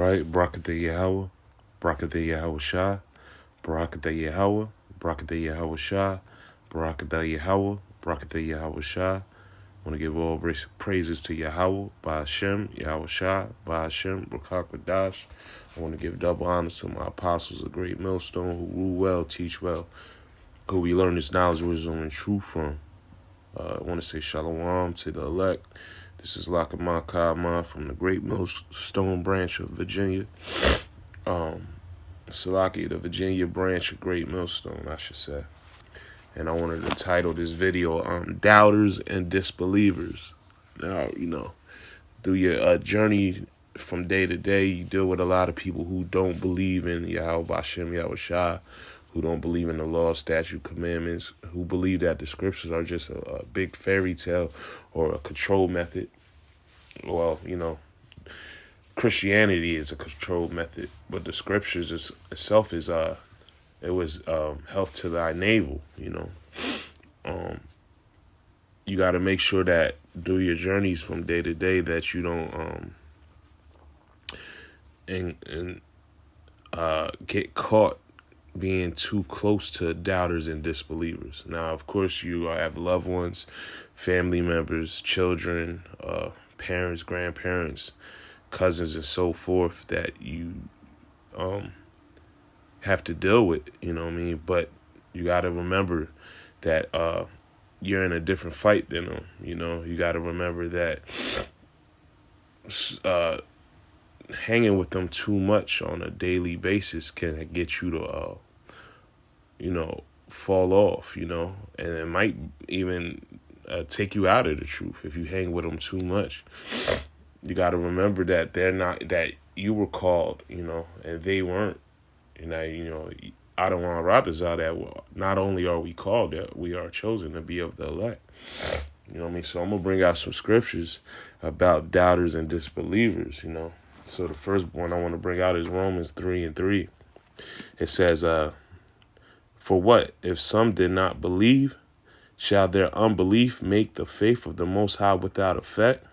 right, Barakatah Yahweh, Barakatah Yahweh Shah, Barakatah Yahweh, Barakatah Yahweh Shah, Barakatah Yahweh, Barakatah Yahweh Shah. I want to give all praises to Yahweh, by Hashem, Yahweh Shah, by Hashem, Barak Dash. I want to give double honors to my apostles, a great millstone who rule well, teach well, who we learn this knowledge, wisdom, and truth from. I want to say shalom to the elect. This is Lakaman Kama from the Great Millstone branch of Virginia. Salaki, the Virginia branch of Great Millstone, I should say. And I wanted to title this video, Doubters and Disbelievers. Now, through your journey from day to day, you deal with a lot of people who don't believe in Yahweh Bashem, Yahweh Shah, who don't believe in the law, statute, commandments, who believe that the scriptures are just a big fairy tale or a control method. Well, Christianity is a control method, but the scriptures itself is it was health to thy navel. You got to make sure that through your journeys from day to day that you don't get caught being too close to doubters and disbelievers. Now, of course, you have loved ones, family members, children, parents, grandparents, cousins, and so forth that you have to deal with, But you got to remember that you're in a different fight than them, You got to remember that hanging with them too much on a daily basis can get you to, fall off, and it might even take you out of the truth if you hang with them too much. You got to remember that that you were called, and they weren't. I don't want to rather that not only are we called, that we are chosen to be of the elect. You know what I mean? So I'm going to bring out some scriptures about doubters and disbelievers, So the first one I want to bring out is Romans 3:3. It says, for what? If some did not believe, shall their unbelief make the faith of the Most High without effect?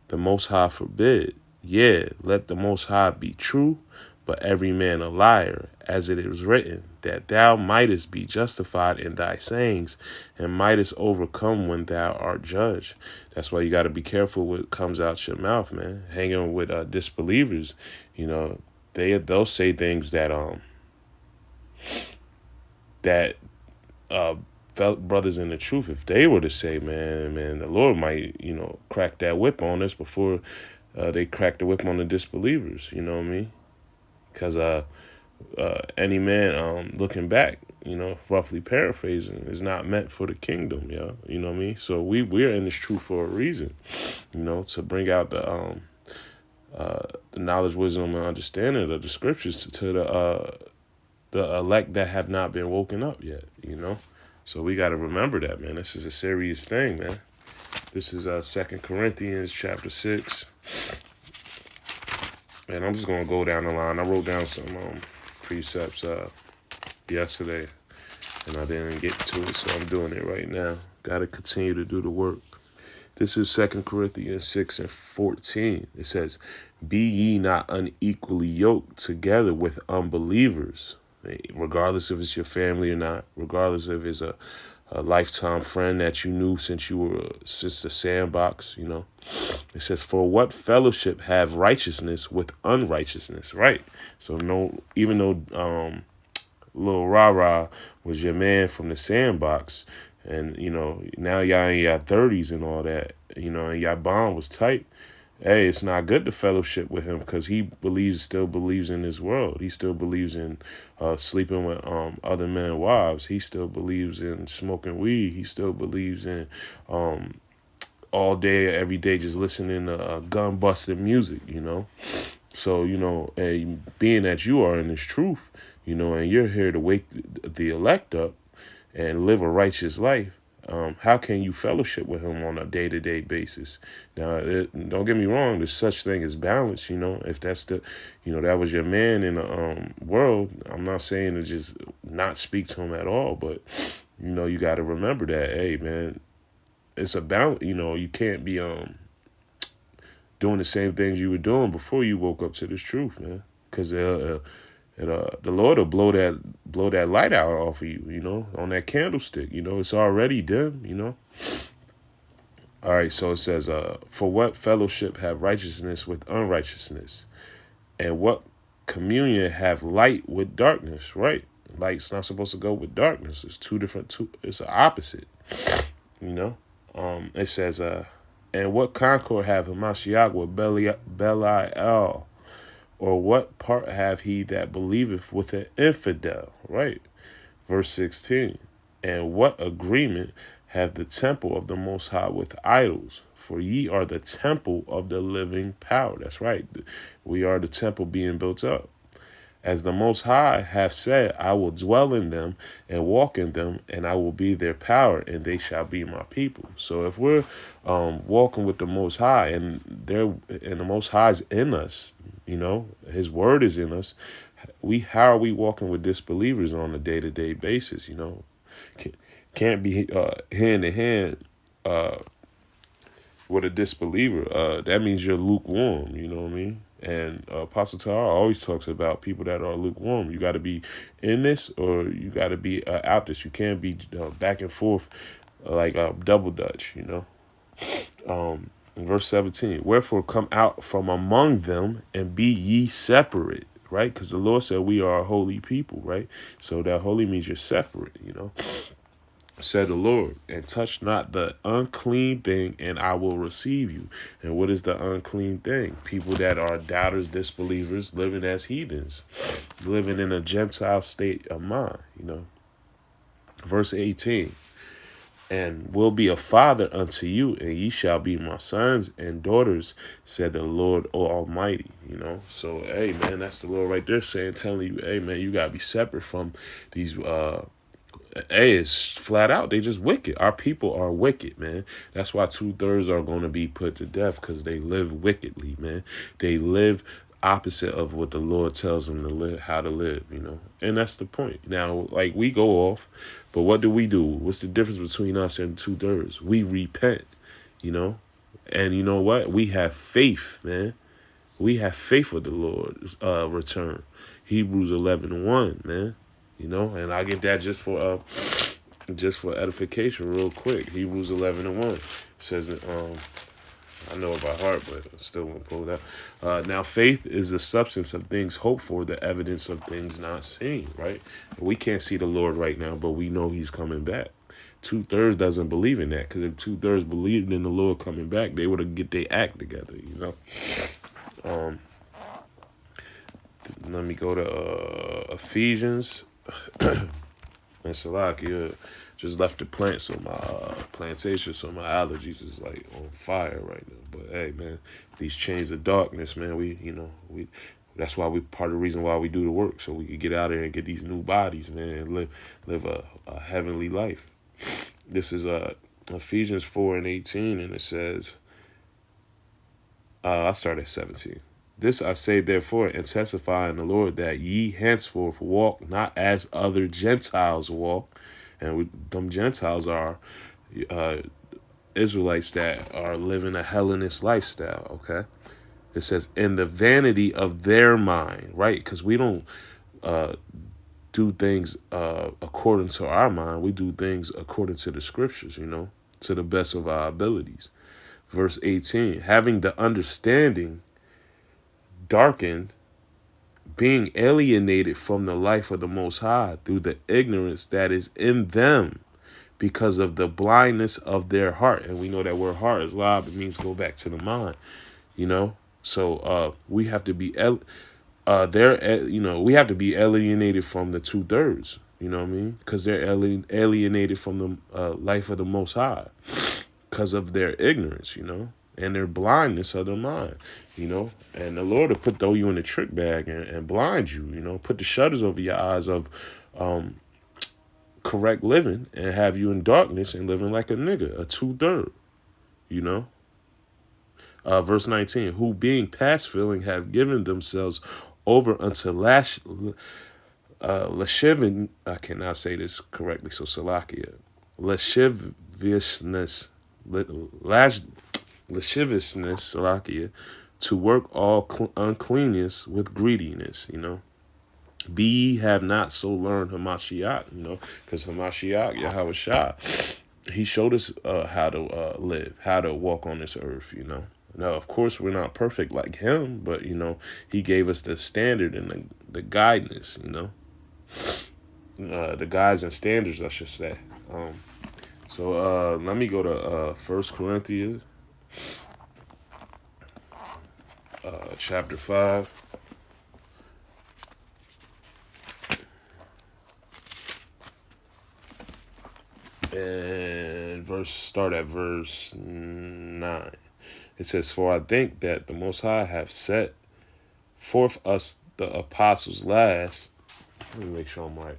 The Most High forbid. Yeah, let the Most High be true, but every man a liar, as it is written, that thou mightest be justified in thy sayings, and mightest overcome when thou art judged. That's why you got to be careful what comes out your mouth, man. Hanging with disbelievers, they'll say things that felt brothers in the truth. If they were to say, man, the Lord might, crack that whip on us before they crack the whip on the disbelievers. You know what I mean? Because any man looking back, roughly paraphrasing, is not meant for the kingdom, you know what I mean? So we're in this truth for a reason, to bring out the knowledge, wisdom, and understanding of the scriptures to the elect that have not been woken up yet, So we got to remember that, man. This is a serious thing, man. This is 2 Corinthians chapter 6. And I'm just going to go down the line. I wrote down some precepts yesterday, and I didn't get to it, so I'm doing it right now. Got to continue to do the work. This is 2 Corinthians 6:14. It says, be ye not unequally yoked together with unbelievers, regardless if it's your family or not, regardless if it's a lifetime friend that you knew since the sandbox, It says, for what fellowship have righteousness with unrighteousness, right? So even though Lil Rah was your man from the sandbox, and, now y'all in your 30s and all that, and y'all bond was tight, hey, it's not good to fellowship with him because he still believes in this world. He still believes in sleeping with other men's wives. He still believes in smoking weed. He still believes in all day, every day, just listening to gun busting music, So, being that you are in this truth, and you're here to wake the elect up and live a righteous life, how can you fellowship with him on a day-to-day basis? Now, don't get me wrong, there's such thing as balance, if that's that was your man in the world. I'm not saying to just not speak to him at all, but, you got to remember that, hey, man, it's a balance. You can't be doing the same things you were doing before you woke up to this truth, man. Because the Lord will blow that light out off of you, on that candlestick. It's already dim, All right, so it says, for what fellowship have righteousness with unrighteousness? And what communion have light with darkness, right? Light's not supposed to go with darkness. It's it's an opposite, It says, and what concord have Hamashiach with Belial? Or what part have he that believeth with an infidel, right? Verse 16, and what agreement have the temple of the Most High with idols? For ye are the temple of the living power. That's right. We are the temple being built up. As the Most High hath said, I will dwell in them and walk in them, and I will be their power, and they shall be my people. So if we're walking with the Most High, and the Most High is in us, His word is in us, how are we walking with disbelievers on a day-to-day basis? Can't be hand in hand with a disbeliever. That means you're lukewarm. You know what I mean? And Apostle Tahar always talks about people that are lukewarm. You got to be in this, or you got to be out this. You can't be back and forth like double dutch. Verse 17. Wherefore come out from among them and be ye separate. Right? Because the Lord said we are a holy people. Right? So that holy means you're separate. Said the Lord, and touch not the unclean thing, and I will receive you. And what is the unclean thing? People that are doubters, disbelievers, living as heathens, living in a Gentile state of mind, Verse 18, and will be a father unto you, and ye shall be my sons and daughters, said the Lord Almighty, So, hey, man, that's the Lord right there telling you, hey, man, you got to be separate from these it's flat out. They just wicked. Our people are wicked, man. That's why 2/3 are going to be put to death, because they live wickedly, man. They live opposite of what the Lord tells them to live, how to live, And that's the point. Now, like, we go off, but what do? What's the difference between us and 2/3? We repent, And you know what? We have faith, man. We have faith with the Lord's return. Hebrews 11:1, man. And I get that just for edification real quick. Hebrews 11:1 says that, I know it by heart, but I still want to pull it out. Now faith is the substance of things hoped for, the evidence of things not seen, right? We can't see the Lord right now, but we know he's coming back. 2/3 doesn't believe in that, because if 2/3 believed in the Lord coming back, they would have get their act together, Let me go to Ephesians. And Salakia just left the plant, so my plantation, so my allergies is like on fire right now. But hey, man, these chains of darkness, man, we that's why part of the reason why we do the work, so we can get out there and get these new bodies, man, and live a heavenly life. This is Ephesians 4:18, and it says, I start at 17. This I say, therefore, and testify in the Lord, that ye henceforth walk not as other Gentiles walk. And them Gentiles are Israelites that are living a Hellenist lifestyle, okay? It says, in the vanity of their mind, right? Because we don't do things according to our mind. We do things according to the scriptures, to the best of our abilities. Verse 18, having the understanding darkened, being alienated from the life of the Most High through the ignorance that is in them because of the blindness of their heart. And we know that word heart is loud. It means go back to the mind, So we have to be, we have to be alienated from the 2/3. You know what I mean? Because they're alienated from the life of the Most High because of their ignorance, and their blindness of their mind, and the Lord will throw you in the trick bag and blind you, put the shutters over your eyes of correct living and have you in darkness and living like a nigga, a 2/3, Verse 19, who being past feeling have given themselves over unto lasciviousness, I cannot say this correctly, so Salakia, lasciviousness, lasciviousness, Salakia, to work all uncleanness with greediness, Be ye have not so learned Hamashiach, because Hamashiach, Yahweh Shah, he showed us how to live, how to walk on this earth. Now, of course, we're not perfect like him, but, he gave us the standard and the guidance, the guides and standards, I should say. So let me go to 1 Corinthians chapter 5. And start at verse 9. It says, "For I think that the Most High have set forth us the apostles last." Let me make sure I'm right.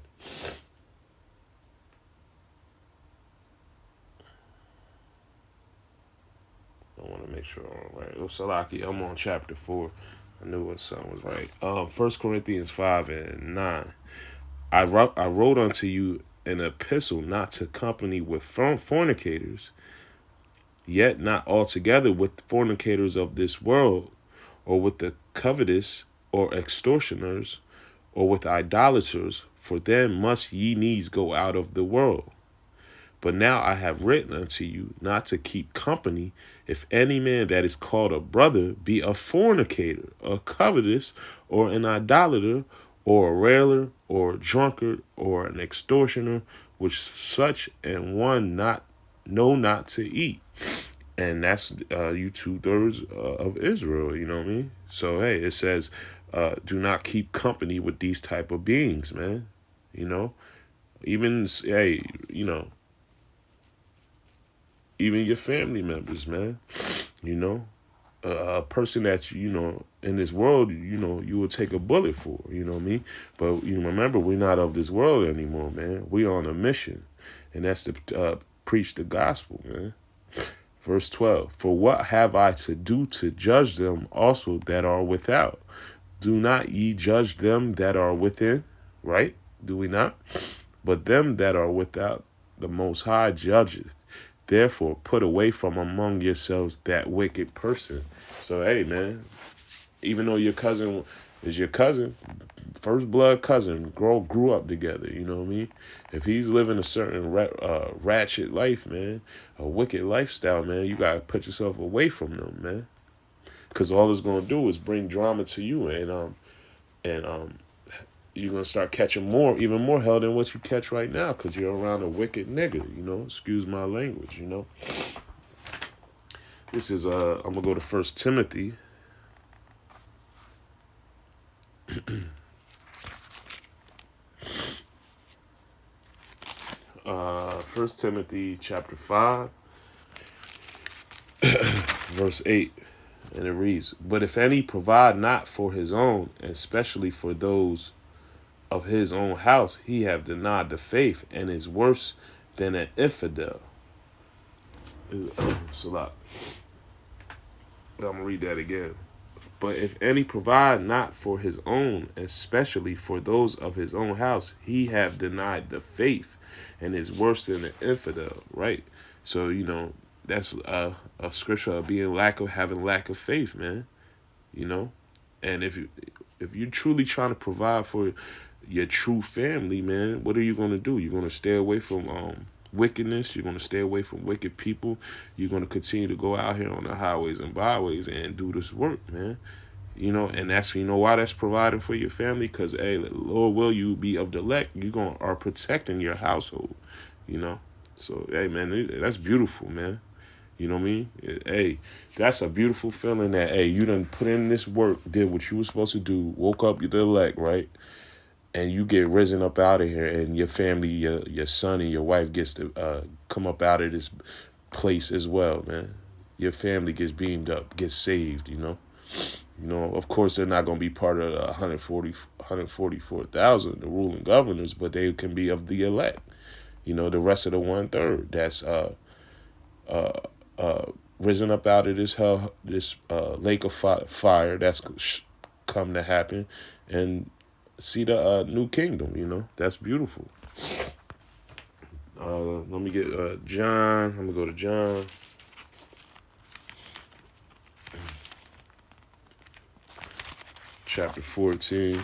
I want to make sure I'm right. Salaki, I'm on chapter 4. I knew what something was right. 1 Corinthians 5 and 9. I wrote unto you an epistle not to company with fornicators, yet not altogether with fornicators of this world, or with the covetous, or extortioners, or with idolaters, for then must ye needs go out of the world. But now I have written unto you not to keep company, if any man that is called a brother be a fornicator, a covetous, or an idolater, or a railer, or a drunkard, or an extortioner, which such and one not to eat. And that's you 2/3 of Israel, you know what I mean? So, hey, it says, do not keep company with these type of beings, man. Even, hey, even your family members, man. A person that, in this world, you will take a bullet for, you know what I mean? But, remember, we're not of this world anymore, man. We're on a mission, and that's to preach the gospel, man. Verse 12, "For what have I to do to judge them also that are without? Do not ye judge them that are within?" Right? Do we not? "But them that are without, the Most High judgeth. Therefore, put away from among yourselves that wicked person." So, hey, man, even though your cousin is your cousin, first blood cousin, grew up together, you know what I mean? If he's living a certain ratchet life, man, a wicked lifestyle, man, you got to put yourself away from them, man. Because all it's going to do is bring drama to you, and you're going to start catching even more hell than what you catch right now, because you're around a wicked nigga, excuse my language, This is, I'm going to go to 1 Timothy. 1 Timothy chapter 5, verse 8, and it reads, "But if any provide not for his own, especially for those of his own house, he have denied the faith, and is worse than an infidel." It's a lot. I'm going to read that again. "But if any provide not for his own, especially for those of his own house, he have denied the faith, and is worse than an infidel," right? So, that's a scripture of having lack of faith, man. And if you're truly trying to provide for your true family, man, what are you going to do? You're going to stay away from wickedness. You're going to stay away from wicked people. You're going to continue to go out here on the highways and byways and do this work, man. And that's, why that's providing for your family? Because, hey, Lord will you be of the elect, you are protecting your household, So, hey, man, that's beautiful, man. You know what I mean? Hey, that's a beautiful feeling that, hey, you done put in this work, did what you were supposed to do, woke up the elect, right? And you get risen up out of here, and your family, your son and your wife gets to come up out of this place as well, man. Your family gets beamed up, gets saved, Of course, they're not going to be part of the 144,000, the ruling governors, but they can be of the elect. The rest of the 1/3 that's risen up out of this lake of fire that's come to happen, and see the new kingdom. That's beautiful. Let me get John. I'm gonna go to John. chapter 14.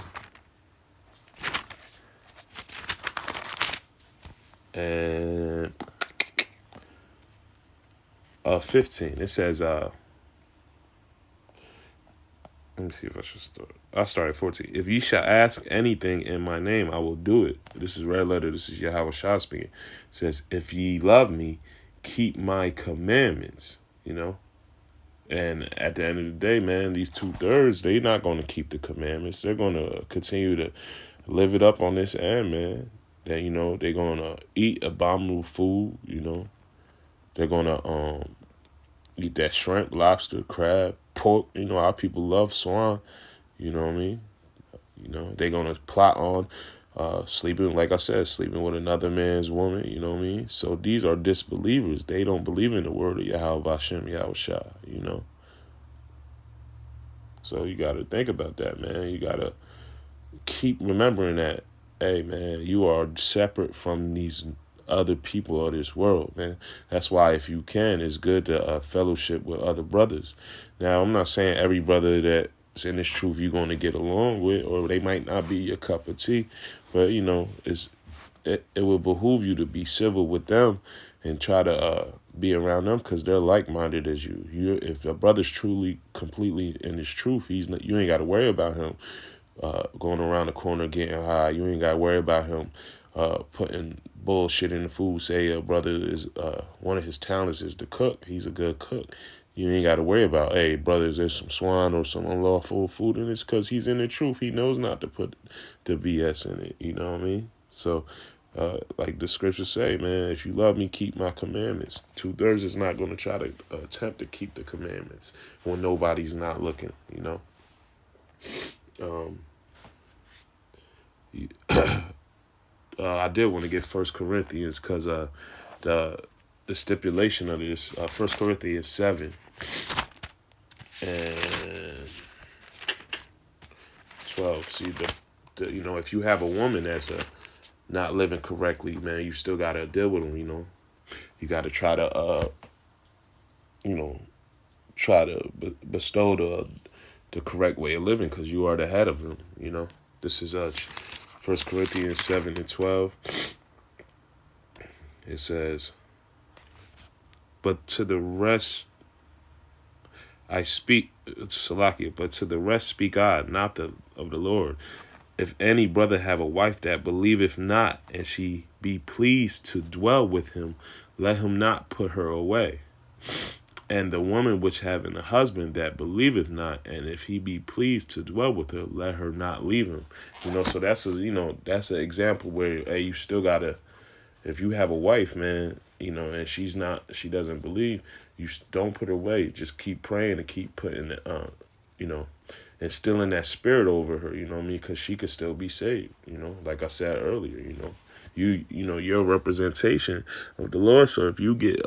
And 15. It says, let me see if I should start. I'll start at 14. If ye shall ask anything in my name, I will do it. This is red letter. This is Yahweh Shah speaking. It says, if ye love me, keep my commandments, And at the end of the day, man, these 2/3, they're not going to keep the commandments. They're going to continue to live it up on this end, man. That, they're going to eat abominable food, They're going to eat that shrimp, lobster, crab, pork. Our people love swan, you know what I mean? They're going to plot on sleeping, like I said, sleeping with another man's woman, you know what I mean? So these are disbelievers. They don't believe in the word of Yahweh Hashem, Yahweh Shah, So you got to think about that, man. You got to keep remembering that, hey, man, you are separate from these other people of this world, man. That's why, if you can, it's good to fellowship with other brothers. Now, I'm not saying every brother that's in this truth you're going to get along with, or they might not be your cup of tea, but, it will behoove you to be civil with them and try to be around them because they're like-minded as you. If a brother's truly, completely in his truth, you ain't got to worry about him going around the corner getting high. You ain't got to worry about him putting bullshit in the food. Say a brother is one of his talents is to cook. He's a good cook. You ain't got to worry about, hey, brothers, there's some swine or some unlawful food in this, because he's in the truth. He knows not to put the BS in it. You know what I mean? So, like the scriptures say, man, if you love me, keep my commandments. 2/3 is not going to try to attempt to keep the commandments when nobody's not looking, I did want to get 1 Corinthians because the stipulation of this, 1 Corinthians 7 and 12. See, if you have a woman that's not living correctly, man, you still got to deal with them, You got to try to, bestow the correct way of living because you are the head of them, This is 1 Corinthians 7 and 12. It says, but to the rest I speak, Salakia, but to the rest speak I, not of the Lord. If any brother have a wife that believeth not, and she be pleased to dwell with him, let him not put her away. And the woman which having a husband that believeth not, and if he be pleased to dwell with her, let her not leave him. So that's that's an example where, hey, you still gotta, if you have a wife, man, and she doesn't believe, you don't put her away. Just keep praying and keep putting, instilling that spirit over her, because she could still be saved, like I said earlier, you're a representation of the Lord. So if you get,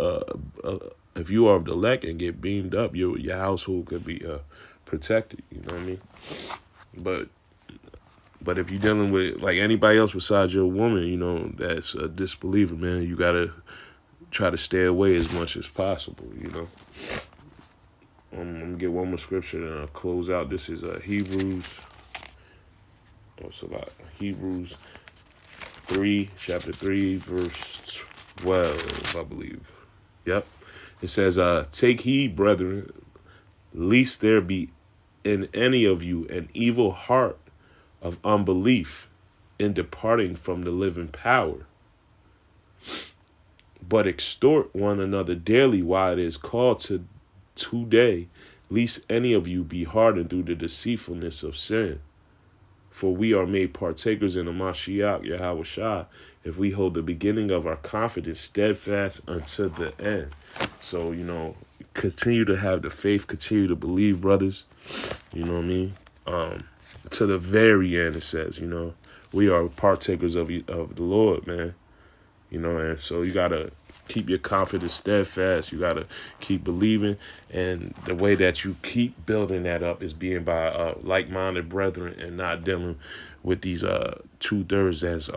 if you are of the elect and get beamed up, your household could be protected, you know what I mean? But if you're dealing with like anybody else besides your woman, that's a disbeliever, man, you got to try to stay away as much as possible, I'm going to get one more scripture and I'll close out. This is Hebrews 3, chapter 3, verse 12, I believe. Yep. It says, take heed, brethren, lest there be in any of you an evil heart of unbelief in departing from the living power. But exhort one another daily while it is called today, lest any of you be hardened through the deceitfulness of sin. For we are made partakers in the Mashiach, Yahweh Shah, if we hold the beginning of our confidence steadfast unto the end. So, continue to have the faith, continue to believe, brothers. You know what I mean? To the very end, it says, we are partakers of the Lord, man. And so you got to keep your confidence steadfast. You got to keep believing. And the way that you keep building that up is being by like-minded brethren and not dealing with these 2/3 that's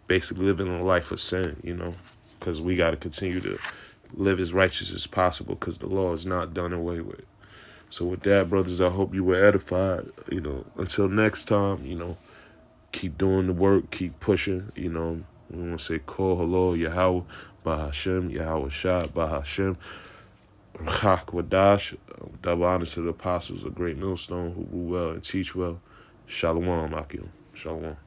basically living a life of sin, because we got to continue to live as righteous as possible because the law is not done away with. So with that, brothers, I hope you were edified. Until next time, keep doing the work, keep pushing. We want to say, Kol Halo, Yahweh, Bahashem, Yahweh Shah, Bahashem, Rachak Wadash, double honors to the apostles, a great millstone who rule well and teach well. Shalom, Akim. Shalom.